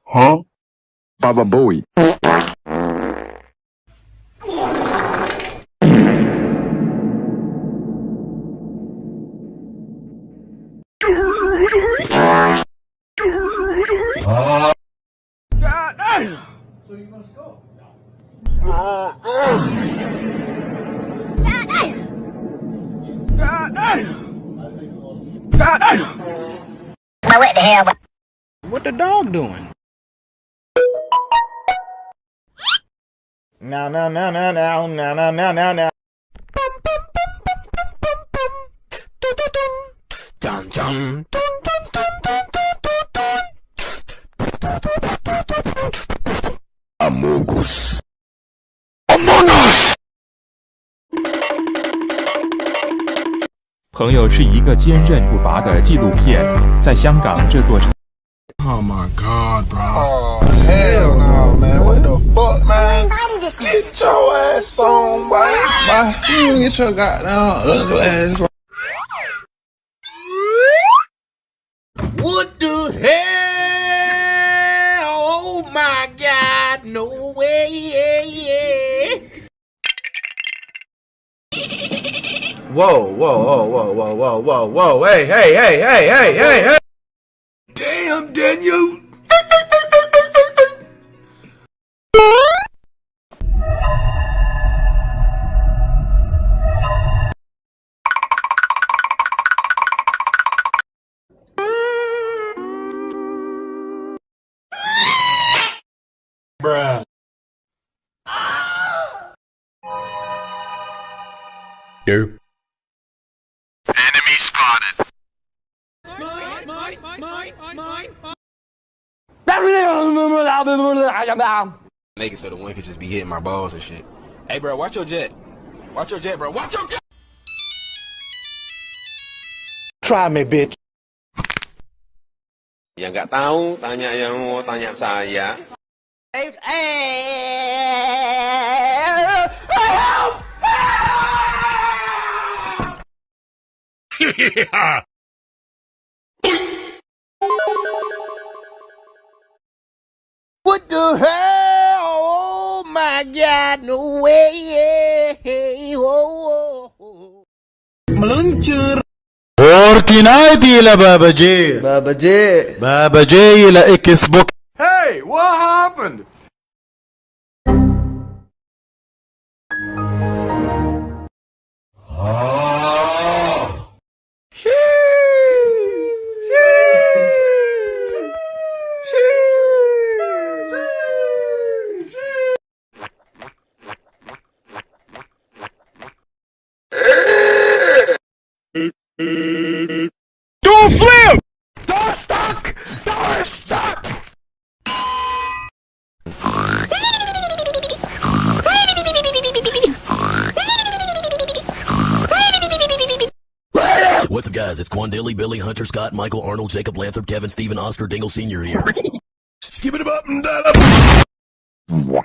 Huh? Baba Bowie. God damn! So you must go. God damn! God damn! God damn! Now what the hell? What the dog doing? Now. Dum dum. Amogus. Among Us。朋友是一个坚韧不拔的纪录片，在香港这座城。Oh my God, bro. Oh, hell no, man. What the fuck, man? Get your ass on, boy. Boy, you get your goddamn ugly ass on. What the hell? Oh my God, no way. Whoa. Hey. Damn, Daniel. Bruh. Nope. Enemy spotted. Make it so the wind could just be hitting my balls and shit. Hey, bro, watch your jet. Watch your jet, bro. Watch your jet. Try me, bitch. Yang nggak tahu, tanya yang mau tanya saya. Yeah. What the hell? Oh my God, no way. Whoa. Meluncur. فورتنايت إلى بابا جي بابا جي إلى إكس بوك. Hey, what happened? Don't flip! Door stuck! Door stuck! What's up, guys? It's Quan Dilly, Billy, Hunter, Scott, Michael, Arnold, Jacob, Lathrop, Kevin, Stephen, Oscar, Dingle Sr. here. Skip it up and down.